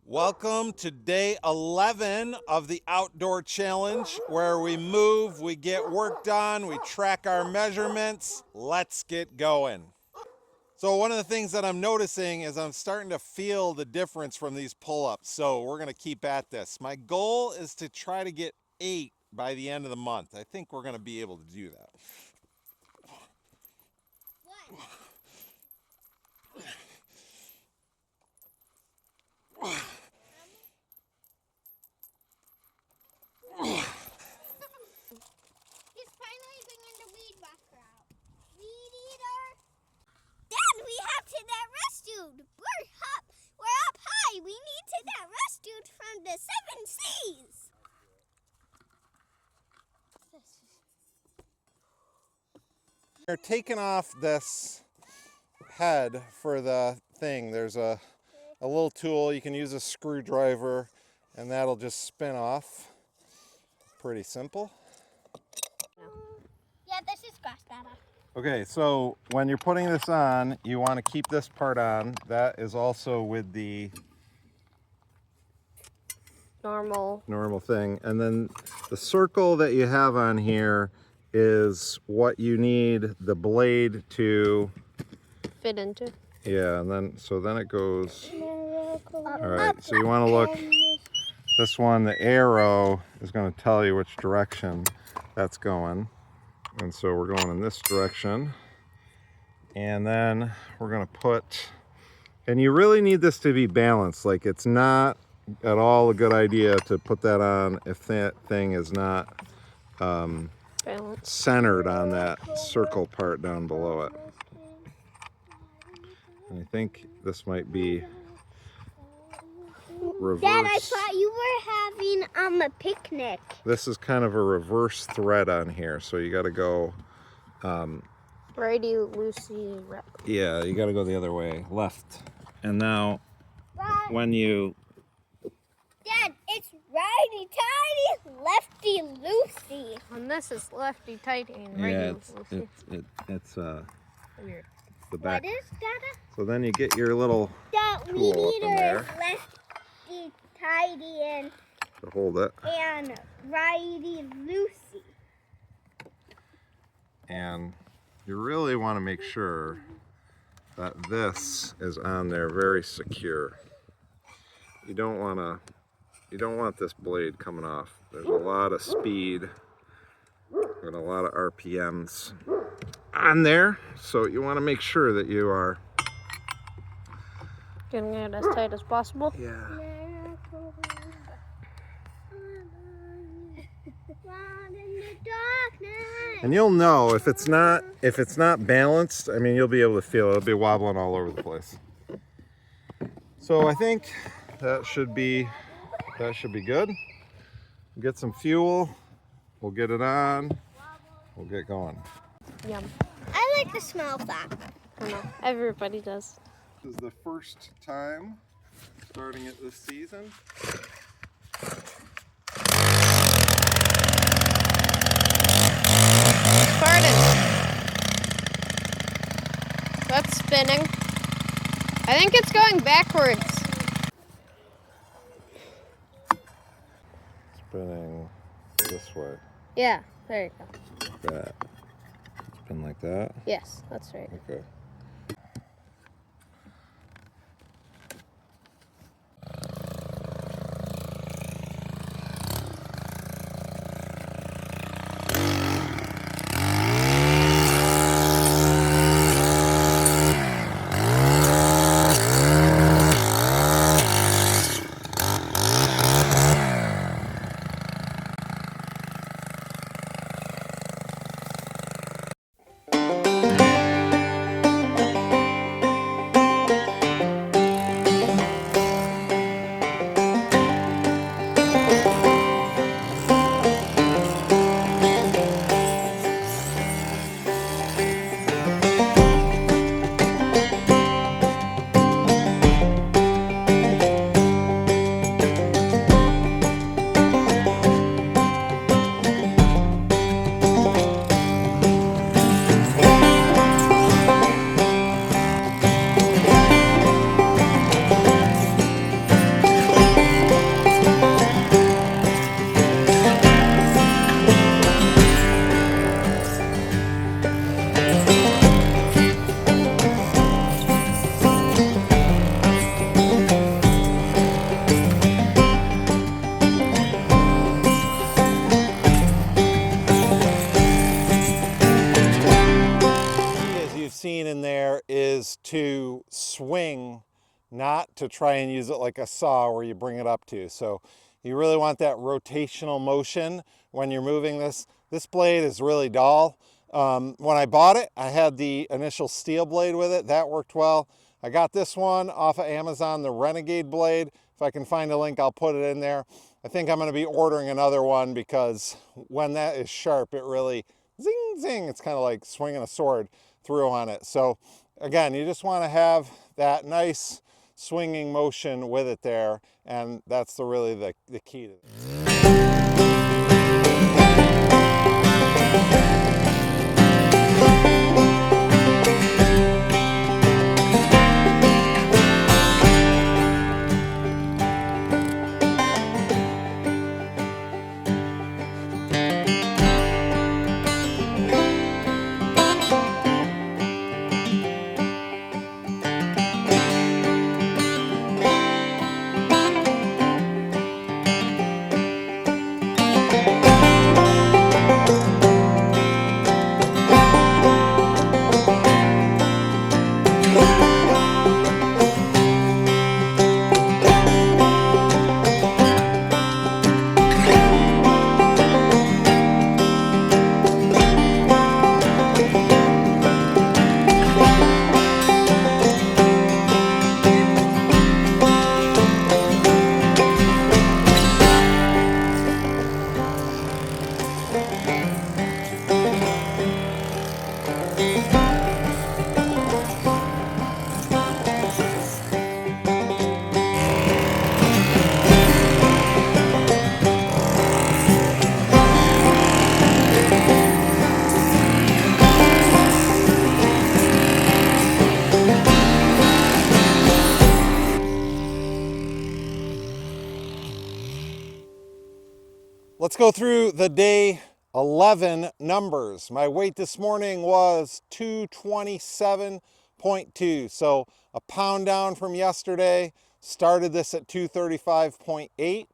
Welcome to day 11 of the outdoor challenge where we move, we get work done, we track our measurements. Let's get going. So one of the things that I'm noticing is I'm starting to feel the difference from these pull-ups. So we're going to keep at this. My goal is to try to get 8 by the end of the month. I think we're going to be able to do that. He's finally bringing the weed whacker out. Weed eater. Dad, we have to that rescued. We're up high. We need to that rescued from the 7 seas. You're taking off this head for the thing. There's a little tool. You can use a screwdriver and that'll just spin off. Pretty simple. Yeah, this is grass data. Okay, so when you're putting this on, you want to keep this part on. That is also with the normal thing. And then the circle that you have on here is what you need the blade to fit into. Yeah, and then it goes. All right, so you want to look. This one, the arrow is going to tell you which direction that's going. And so we're going in this direction. And then we're going to put, and you really need this to be balanced. Like, it's not at all a good idea to put that on if that thing is not centered on that circle part down below it. And I think this might be reverse. Dad, I thought you were having a picnic. This is kind of a reverse thread on here, so you got to go. Righty, loosey, Yeah, you got to go the other way, left. And now, when you. Dad, it's righty tighty, lefty loosey. And this is lefty tighty and righty Yeah, loosey. it's Weird. the back. What is that? So then you get your little That tool weed up in eater there is lefty tighty and to hold it. righty loosey. And you really want to make sure that this is on there very secure. You don't want this blade coming off. There's a lot of speed and a lot of RPMs on there, so you want to make sure that you are Getting it as tight as possible. Yeah. And you'll know if it's not balanced. I mean, you'll be able to feel it. It'll be wobbling all over the place. So I think that should be good. Get some fuel. We'll get it on. We'll get going. Yum. I like the smell of that. I know. Everybody does. This is the first time starting it this season. Pardon. That's spinning. I think it's going backwards. Spinning this way. Yeah, there you go. Like that. Spin like that. Yes, that's right. Okay. to swing, not to try and use it like a saw where you bring it up to. So you really want that rotational motion when you're moving this. This blade is really dull. When I bought it, I had the initial Stihl blade with it. That worked well. I got this one off of Amazon, the Renegade blade. If I can find a link, I'll put it in there. I think I'm going to be ordering another one because when that is sharp, it really zing, zing. It's kind of like swinging a sword through on it. So again, you just want to have that nice swinging motion with it there, and that's really the key to it. Let's go through the day 11 numbers. My weight this morning was 227.2, so a pound down from yesterday. Started this at 235.8.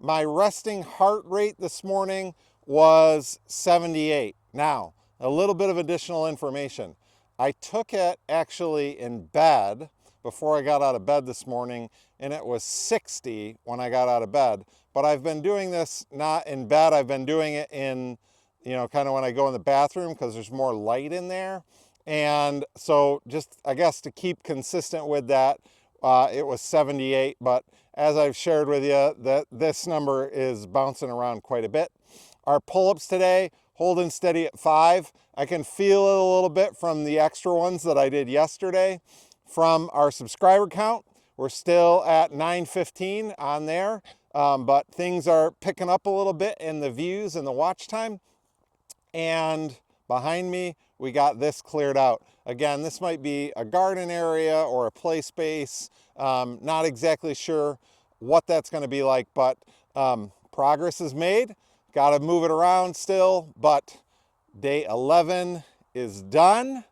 My resting heart rate this morning was 78. Now, a little bit of additional information. I took it actually in bed before I got out of bed this morning, and it was 60 when I got out of bed. But I've been doing this not in bed, I've been doing it in, kind of when I go in the bathroom because there's more light in there. And so just, I guess, to keep consistent with that, it was 78. But as I've shared with you, this number is bouncing around quite a bit. Our pull-ups today, holding steady at 5. I can feel it a little bit from the extra ones that I did yesterday. From our subscriber count, we're still at 915 on there. But things are picking up a little bit in the views and the watch time. And behind me, we got this cleared out. Again, this might be a garden area or a play space. Not exactly sure what that's going to be like, but progress is made. Got to move it around still, but day 11 is done.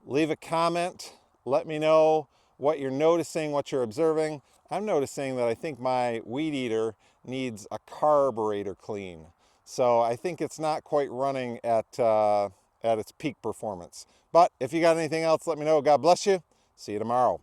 Leave a comment. Let me know what you're noticing, what you're observing. I'm noticing that I think my weed eater needs a carburetor clean. So I think it's not quite running at its peak performance. But if you got anything else, let me know. God bless you. See you tomorrow.